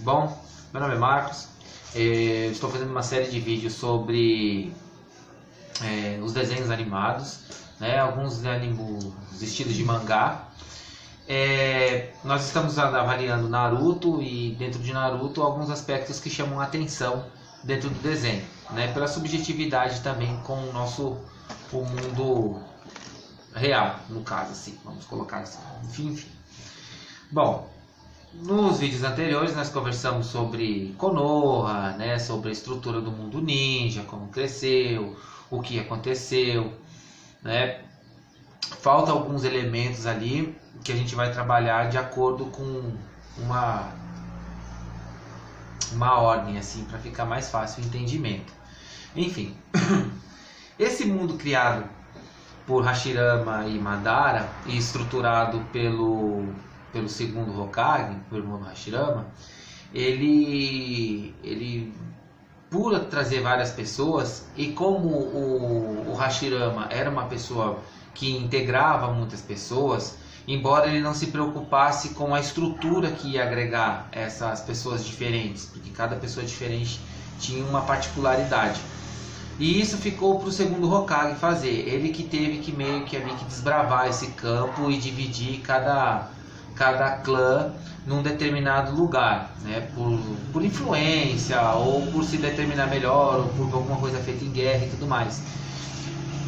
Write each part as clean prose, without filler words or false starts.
Bom, meu nome é Marcos, estou fazendo uma série de vídeos sobre os desenhos animados, né, alguns estilos de mangá. Nós estamos avaliando Naruto e dentro de Naruto alguns aspectos que chamam a atenção dentro do desenho, né, pela subjetividade também com o mundo real, no caso, assim, vamos colocar assim, enfim. Bom, nos vídeos anteriores nós conversamos sobre Konoha, né, sobre a estrutura do mundo ninja, como cresceu, o que aconteceu, né? Falta alguns elementos ali que a gente vai trabalhar de acordo com uma ordem, assim, para ficar mais fácil o entendimento. Enfim, esse mundo criado por Hashirama e Madara e estruturado pelo segundo Hokage, o irmão do Hashirama, ele por trazer várias pessoas, e como o Hashirama era uma pessoa que integrava muitas pessoas, embora ele não se preocupasse com a estrutura que ia agregar essas pessoas diferentes, porque cada pessoa diferente tinha uma particularidade. E isso ficou para o segundo Hokage fazer. Ele que teve que meio que ali que desbravar esse campo e dividir cada clã num determinado lugar, né? Por influência, ou por se determinar melhor, ou por alguma coisa feita em guerra e tudo mais.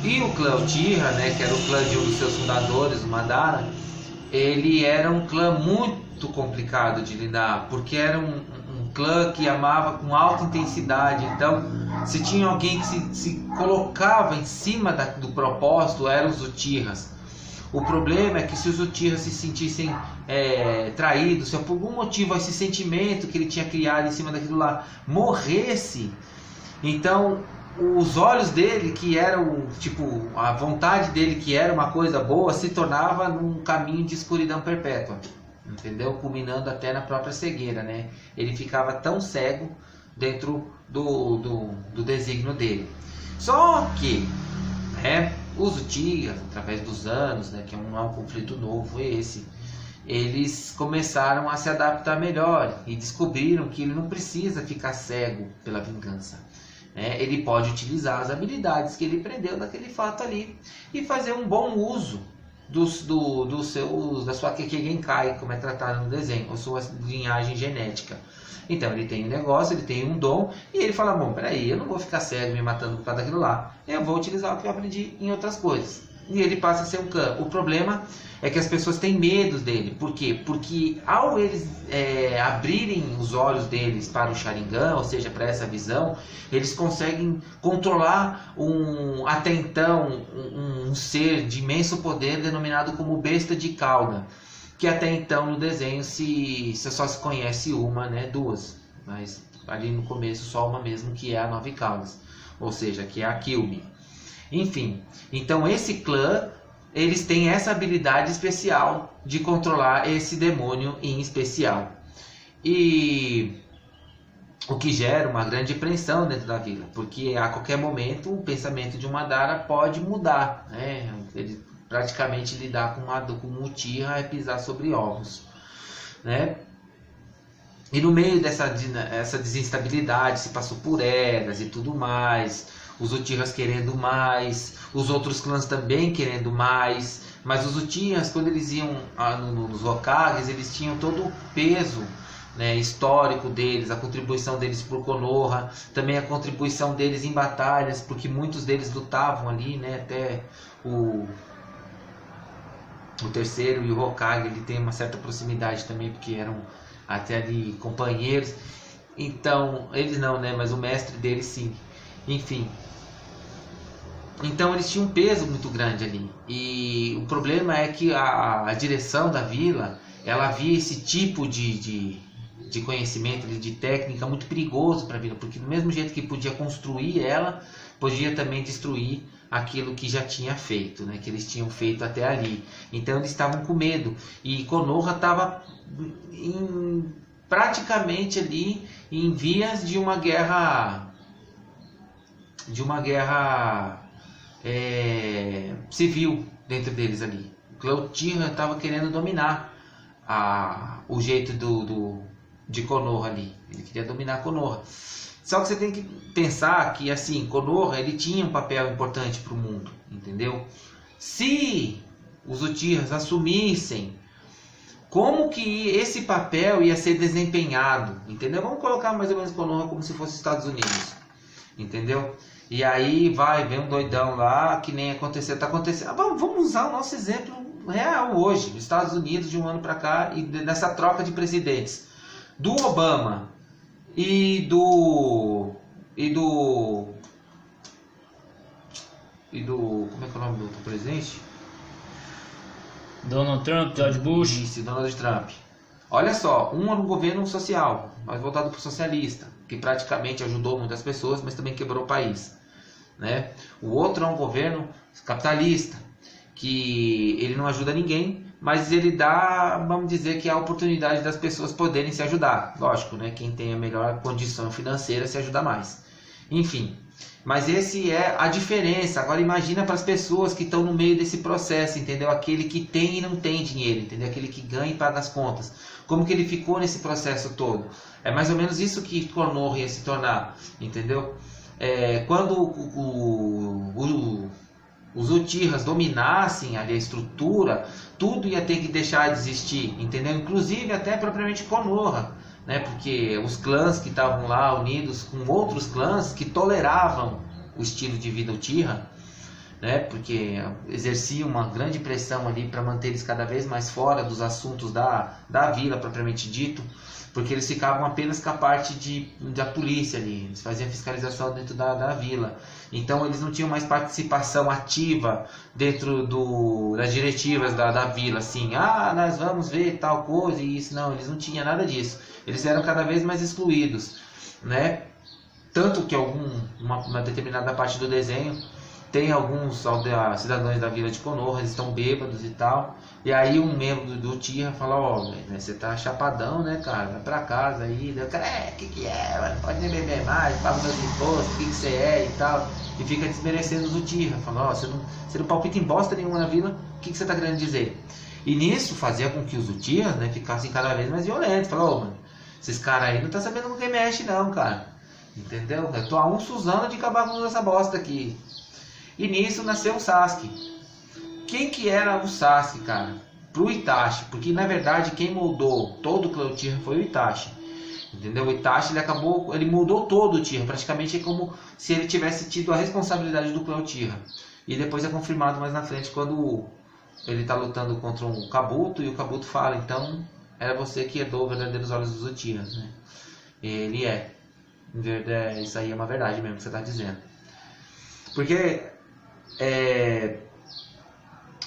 E o clã Uchiha, né, que era o clã de um dos seus fundadores, o Madara, ele era um clã muito complicado de lidar, porque era um clã que amava com alta intensidade. Então, se tinha alguém que se colocava em cima do propósito, eram os Uchihas. O problema é que se os Uchihas se sentissem traídos, se por algum motivo esse sentimento que ele tinha criado em cima daquilo lá morresse, então os olhos dele, que eram tipo a vontade dele, que era uma coisa boa, se tornava num caminho de escuridão perpétua, entendeu? Culminando até na própria cegueira, né? Ele ficava tão cego dentro do desígnio dele. Só que, né, os Uchihas, através dos anos, né, que não é um conflito novo esse, eles começaram a se adaptar melhor e descobriram que ele não precisa ficar cego pela vingança. Ele pode utilizar as habilidades que ele aprendeu daquele fato ali e fazer um bom uso da sua Kekkei Genkai, como é tratado no desenho, ou sua linhagem genética. Então ele tem um negócio, ele tem um dom, e ele fala: bom, peraí, eu não vou ficar cego me matando por causa daquilo lá, eu vou utilizar o que eu aprendi em outras coisas. E ele passa a ser um Kan. O problema é que as pessoas têm medo dele. Por quê? Porque ao eles abrirem os olhos deles para o Sharingan, ou seja, para essa visão, eles conseguem controlar até então um ser de imenso poder denominado como Besta de Cauda, que até então no desenho só se conhece uma, né, duas, mas ali no começo só uma mesmo, que é a Nove Caudas, ou seja, que é a Kyuubi. Enfim, então esse clã, eles têm essa habilidade especial de controlar esse demônio em especial. E o que gera uma grande apreensão dentro da vila, porque a qualquer momento o pensamento de um Madara pode mudar, né? Ele praticamente lidar com um Uchiha é pisar sobre ovos, né? E no meio dessa desinstabilidade se passou por eras e tudo mais, os Uchihas querendo mais, os outros clãs também querendo mais, mas os Uchihas, quando eles iam nos Hokages, eles tinham todo o peso, né, histórico deles, a contribuição deles por Konoha, também a contribuição deles em batalhas, porque muitos deles lutavam ali, né, até o terceiro e o Hokage, ele tem uma certa proximidade também, porque eram até ali companheiros. Então, eles não, né, mas o mestre deles sim. Enfim, então eles tinham um peso muito grande ali, e o problema é que a direção da vila, ela via esse tipo de conhecimento, de técnica muito perigoso para a vila, porque do mesmo jeito que podia construir ela, podia também destruir aquilo que já tinha feito, né, que eles tinham feito até ali. Então eles estavam com medo, e Konoha estava praticamente ali em vias de uma guerra civil dentro deles ali. O clã Uchiha estava querendo dominar o jeito de Konoha ali. Ele queria dominar Konoha. Só que você tem que pensar que assim, Konoha ele tinha um papel importante para o mundo, entendeu? Se os Uchihas assumissem, como que esse papel ia ser desempenhado, entendeu? Vamos colocar mais ou menos Konoha como se fosse Estados Unidos, entendeu? E aí vem um doidão lá, que nem aconteceu, tá acontecendo. Vamos usar o nosso exemplo real hoje, os Estados Unidos de um ano para cá, e nessa troca de presidentes, do Obama e do como é que é o nome do outro presidente? Donald Trump, George Bush. Isso, Donald Trump. Olha só, um era um governo social, mais voltado para o socialista, que praticamente ajudou muitas pessoas, mas também quebrou o país, né? O outro é um governo capitalista, que ele não ajuda ninguém, mas ele dá, vamos dizer, que a oportunidade das pessoas poderem se ajudar. Lógico, né? Quem tem a melhor condição financeira se ajuda mais. Enfim, mas esse é a diferença. Agora imagina para as pessoas que estão no meio desse processo, entendeu? Aquele que tem e não tem dinheiro, entendeu? Aquele que ganha e paga as contas. Como que ele ficou nesse processo todo? É mais ou menos isso que Konoha ia se tornar, entendeu? Quando os Uchihas dominassem ali a estrutura, tudo ia ter que deixar de existir, entendeu? Inclusive até propriamente Konoha, né? Porque os clãs que estavam lá unidos com outros clãs que toleravam o estilo de vida Uchiha, né? Porque exercia uma grande pressão ali para manter eles cada vez mais fora dos assuntos da vila propriamente dito, porque eles ficavam apenas com a parte da polícia ali, eles faziam fiscalização dentro da vila, então eles não tinham mais participação ativa dentro das diretivas da vila, assim, nós vamos ver tal coisa e isso, não, eles não tinham nada disso, eles eram cada vez mais excluídos, né? Tanto que uma determinada parte do desenho tem alguns cidadãos da vila de Konoha, eles estão bêbados e tal. E aí um membro do Uchiha fala, né, você tá chapadão, né, cara? Vai pra casa aí. Daí o cara, que é? Mano? Pode nem beber mais, paga meus impostos, o que você é e tal. E fica desmerecendo os Uchiha. Fala, você não palpita em bosta nenhuma na vila, o que você tá querendo dizer? E nisso fazia com que os Uchiha, né, ficassem cada vez mais violentos. Fala, mano, esses caras aí não tá sabendo com quem mexe não, cara. Entendeu? Eu tô a um Suzano de acabar com essa bosta aqui. E nisso nasceu o Sasuke. Quem que era o Sasuke, cara? Pro Itachi, porque na verdade quem moldou todo o clã Uchiha foi o Itachi. Entendeu? O Itachi ele moldou todo o Uchiha, praticamente é como se ele tivesse tido a responsabilidade do clã Uchiha. E depois é confirmado mais na frente quando ele tá lutando contra um Kabuto e o Kabuto fala, então era você que herdou os verdadeiros olhos dos Uchihas, né? Ele isso aí é uma verdade mesmo que você tá dizendo. Porque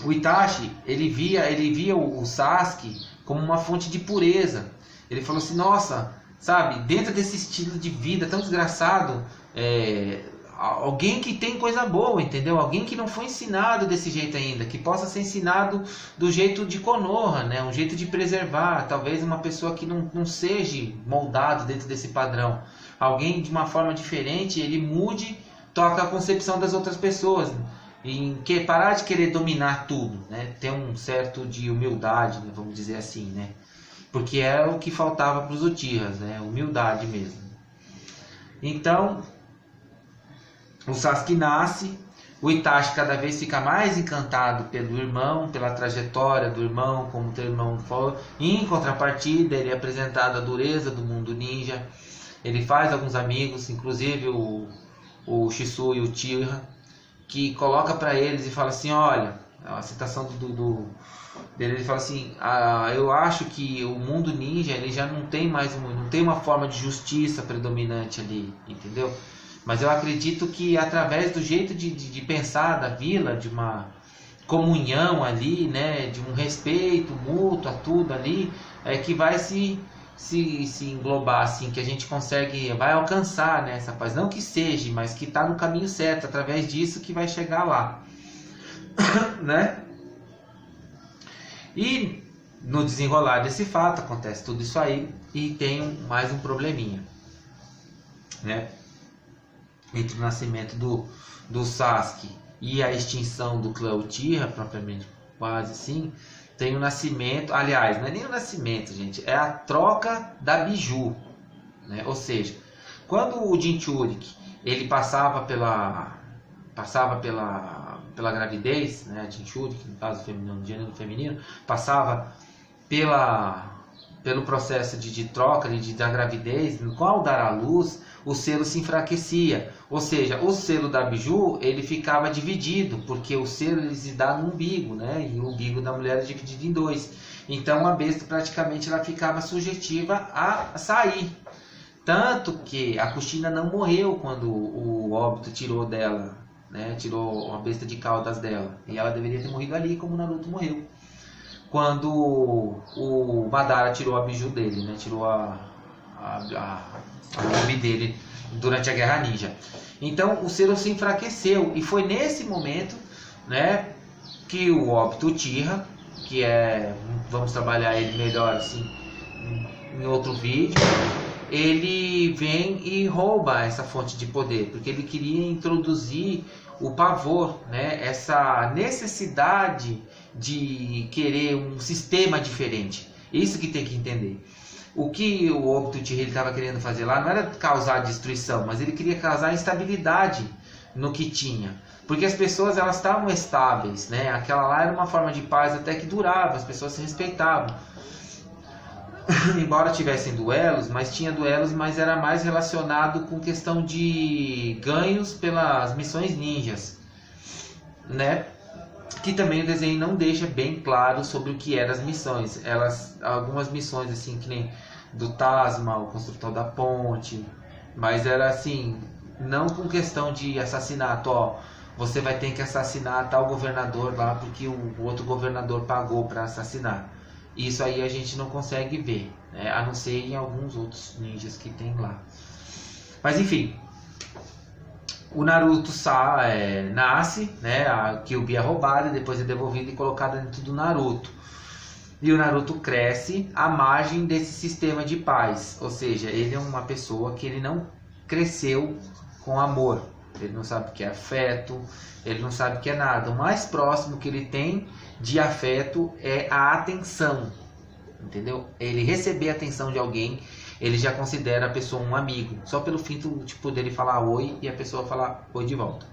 o Itachi, ele via o Sasuke como uma fonte de pureza. Ele falou assim, nossa, sabe, dentro desse estilo de vida tão desgraçado, alguém que tem coisa boa, entendeu? Alguém que não foi ensinado desse jeito ainda, que possa ser ensinado do jeito de Konoha, né? Um jeito de preservar, talvez uma pessoa que não seja moldado dentro desse padrão. Alguém de uma forma diferente, ele mude, toca a concepção das outras pessoas, em que parar de querer dominar tudo, né? Ter um certo de humildade, né? Vamos dizer assim, né? Porque é o que faltava para os Uchihas, né? Humildade mesmo. Então, o Sasuke nasce, o Itachi cada vez fica mais encantado pelo irmão, pela trajetória do irmão, como o teu irmão falou. Em contrapartida, ele é apresentado a dureza do mundo ninja. Ele faz alguns amigos, inclusive o Shisu e o Uchiha, que coloca para eles e fala assim, olha, a citação dele, ele fala assim, eu acho que o mundo ninja ele já não tem uma forma de justiça predominante ali, entendeu? Mas eu acredito que através do jeito de pensar da vila, de uma comunhão ali, né, de um respeito mútuo a tudo ali, é que vai se englobar, assim, que a gente vai alcançar, né, essa paz, não que seja, mas que está no caminho certo, através disso que vai chegar lá, né? E no desenrolar desse fato, acontece tudo isso aí, e tem mais um probleminha, né? Entre o nascimento do Sasuke e a extinção do clã Uchiha, propriamente quase assim, tem o nascimento, aliás, não é nem o nascimento, gente, é a troca da Biju, né? Ou seja, quando o Jinchurik ele passava pela gravidez, né? Jinchurik, no caso feminino, gênero feminino, passava pelo processo de troca da gravidez, no qual dar à luz, o selo se enfraquecia. Ou seja, o selo da Biju ele ficava dividido, porque o selo ele se dá no umbigo, né? E o umbigo da mulher é dividido em dois. Então a besta praticamente ela ficava sujetiva a sair. Tanto que a Kushina não morreu quando o óbito tirou dela, né? Tirou a besta de caudas dela. E ela deveria ter morrido ali, como o Naruto morreu. Quando o Madara tirou a Biju dele, né? Tirou a nome dele durante a Guerra Ninja. Então o selo se enfraqueceu e foi nesse momento, né, que o Obito Uchiha, que vamos trabalhar ele melhor assim em outro vídeo, ele vem e rouba essa fonte de poder, porque ele queria introduzir o pavor, né, essa necessidade de querer um sistema diferente. Isso que tem que entender. O que o Obito Uchiha estava querendo fazer lá não era causar destruição, mas ele queria causar instabilidade no que tinha. Porque as pessoas elas estavam estáveis, né? Aquela lá era uma forma de paz até que durava, as pessoas se respeitavam. Embora tivessem duelos, mas tinha duelos, mas era mais relacionado com questão de ganhos pelas missões ninjas, né? Que também o desenho não deixa bem claro sobre o que eram as missões. Algumas missões assim que nem do Tasma, o construtor da ponte, mas era assim, não com questão de assassinato, ó, você vai ter que assassinar tal governador lá porque o outro governador pagou para assassinar. Isso aí a gente não consegue ver, né? A não ser em alguns outros ninjas que tem lá. Mas enfim, o Naruto nasce, né? A Kyuubi é roubada, depois é devolvida e colocada dentro do Naruto. E o Naruto cresce à margem desse sistema de paz. Ou seja, ele é uma pessoa que ele não cresceu com amor. Ele não sabe o que é afeto, ele não sabe o que é nada. O mais próximo que ele tem de afeto é a atenção. Entendeu? Ele receber a atenção de alguém, ele já considera a pessoa um amigo. Só pelo fato tipo, dele falar oi e a pessoa falar oi de volta.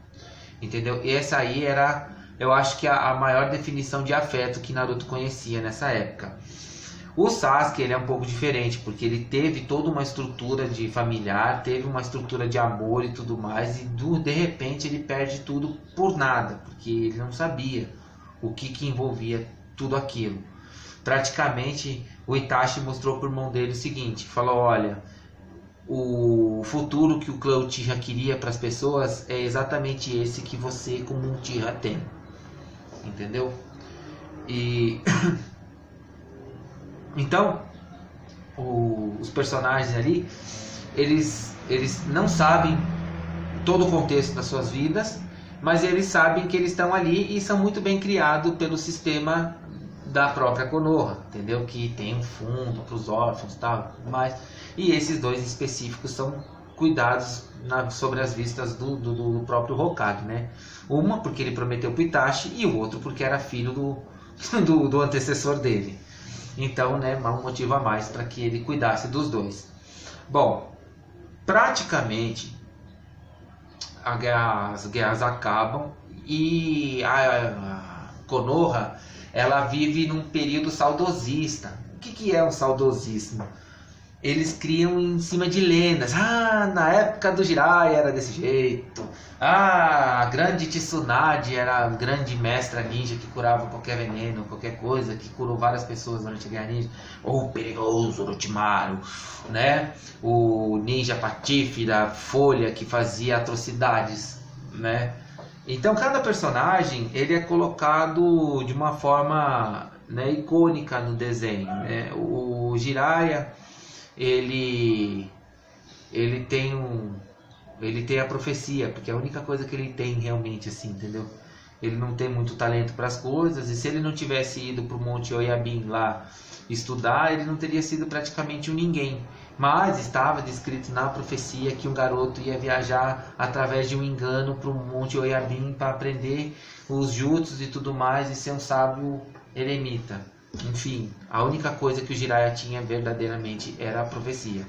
Entendeu? E essa aí era, eu acho que a maior definição de afeto que Naruto conhecia nessa época. O Sasuke ele é um pouco diferente, porque ele teve toda uma estrutura de familiar, teve uma estrutura de amor e tudo mais, e de repente ele perde tudo por nada, porque ele não sabia o que envolvia tudo aquilo. Praticamente o Itachi mostrou para o irmão dele o seguinte, falou, olha, o futuro que o clã Uchiha queria para as pessoas é exatamente esse que você como um Uchiha tem, entendeu? E então os personagens ali eles não sabem todo o contexto das suas vidas, mas eles sabem que eles estão ali e são muito bem criados pelo sistema da própria Konoha, entendeu? Que tem um fundo para os órfãos, tal, mas e esses dois específicos são cuidados sobre as vistas do próprio Hokage, né? Uma porque ele prometeu para o Itachi e o outro porque era filho do antecessor dele. Então, né, um motivo a mais para que ele cuidasse dos dois. Bom, praticamente as guerras acabam e a Konoha ela vive num período saudosista. O que é um saudosismo? Eles criam em cima de lendas. Ah, na época do Jiraiya era desse jeito. Ah, a grande Tsunade era a grande mestra ninja que curava qualquer veneno, qualquer coisa, que curou várias pessoas durante a Guerra Ninja. Ou o perigoso Orochimaru, né? O ninja patife da Folha que fazia atrocidades, né? Então cada personagem ele é colocado de uma forma, né, icônica no desenho, né? O Jiraiya ele tem a profecia, porque é a única coisa que ele tem realmente assim, entendeu? Ele não tem muito talento para as coisas, e se ele não tivesse ido para o Monte Oyabin lá estudar, ele não teria sido praticamente um ninguém. Mas estava descrito na profecia que um garoto ia viajar através de um engano para o Monte Oyabin para aprender os jutsus e tudo mais e ser um sábio eremita. Enfim, a única coisa que o Jiraiya tinha verdadeiramente era a profecia.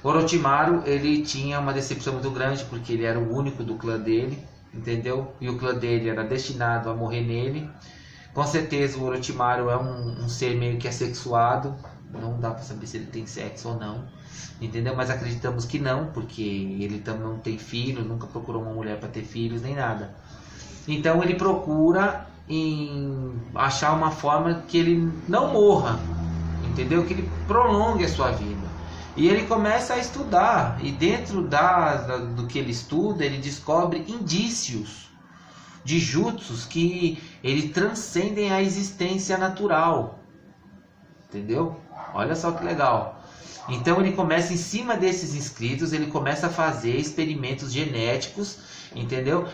Orochimaru, ele tinha uma decepção muito grande, porque ele era o único do clã dele, entendeu? E o clã dele era destinado a morrer nele. Com certeza o Orochimaru é um ser meio que assexuado, não dá para saber se ele tem sexo ou não, entendeu? Mas acreditamos que não, porque ele também não tem filho, nunca procurou uma mulher para ter filhos, nem nada. Então ele procura achar uma forma que ele não morra, entendeu? Que ele prolongue a sua vida. E ele começa a estudar, e dentro do que ele estuda, ele descobre indícios de jutsus que ele transcendem a existência natural, entendeu? Olha só que legal. Então ele começa, em cima desses inscritos, ele começa a fazer experimentos genéticos, entendeu?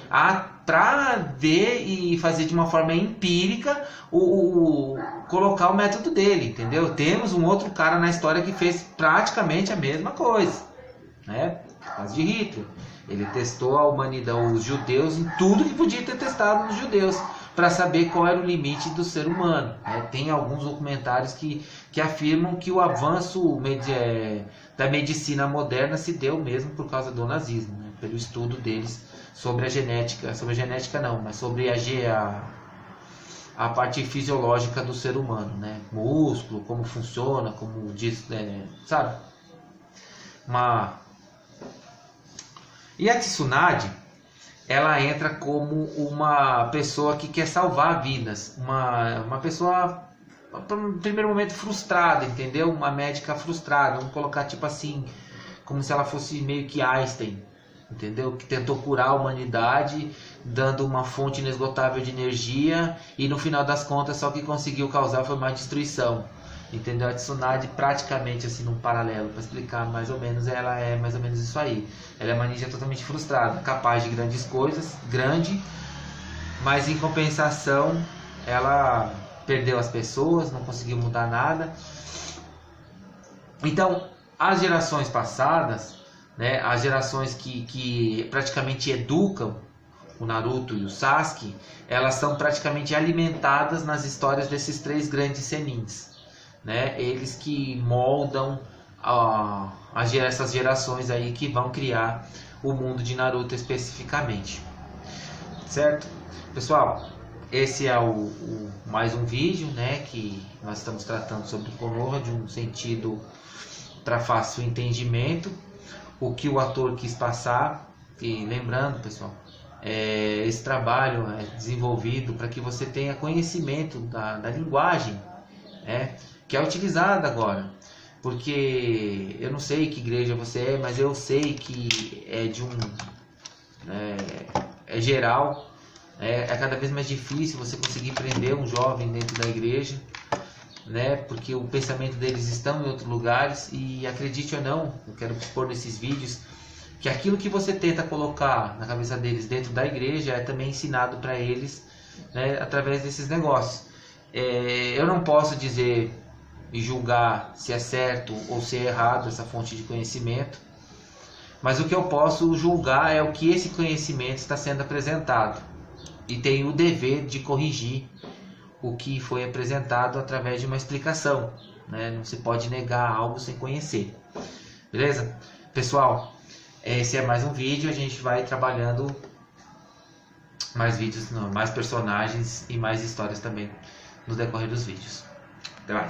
Para ver e fazer de uma forma empírica colocar o método dele, entendeu? Temos um outro cara na história que fez praticamente a mesma coisa, né? O caso de Hitler. Ele testou a humanidade, os judeus, em tudo que podia ter testado nos judeus, para saber qual era o limite do ser humano, né? Tem alguns documentários que afirmam que o avanço da medicina moderna se deu mesmo por causa do nazismo, né? Pelo estudo deles sobre a genética não, mas sobre a parte fisiológica do ser humano, né? Músculo, como funciona, como diz, sabe? E a Tsunade, ela entra como uma pessoa que quer salvar vidas, uma pessoa, no primeiro momento, frustrada, entendeu? Uma médica frustrada, vamos colocar tipo assim, como se ela fosse meio que Einstein, entendeu? Que tentou curar a humanidade, dando uma fonte inesgotável de energia, e no final das contas só o que conseguiu causar foi uma destruição, entendeu? A Tsunade, praticamente assim, num paralelo, para explicar mais ou menos, ela é mais ou menos isso aí. Ela é uma ninja totalmente frustrada, capaz de grandes coisas, mas em compensação ela perdeu as pessoas, não conseguiu mudar nada. Então, as gerações passadas, né, as gerações que praticamente educam o Naruto e o Sasuke, elas são praticamente alimentadas nas histórias desses três grandes senins, né? Eles que moldam essas gerações aí que vão criar o mundo de Naruto especificamente, certo? Pessoal, esse é mais um vídeo, né, que nós estamos tratando sobre Konoha de um sentido para fácil entendimento, o que o ator quis passar. E lembrando, pessoal, esse trabalho é desenvolvido para que você tenha conhecimento da linguagem, que é utilizada agora. Porque eu não sei que igreja você é, mas eu sei que é geral. É cada vez mais difícil você conseguir prender um jovem dentro da igreja, né? Porque o pensamento deles estão em outros lugares, e acredite ou não, eu quero expor nesses vídeos que aquilo que você tenta colocar na cabeça deles dentro da igreja é também ensinado para eles, né, através desses negócios. Eu não posso dizer e julgar se é certo ou se é errado essa fonte de conhecimento, mas o que eu posso julgar é o que esse conhecimento está sendo apresentado, e tenho o dever de corrigir o que foi apresentado através de uma explicação, né? Não se pode negar algo sem conhecer, beleza? Pessoal, esse é mais um vídeo. A gente vai trabalhando mais vídeos, mais personagens e mais histórias também no decorrer dos vídeos. Até mais.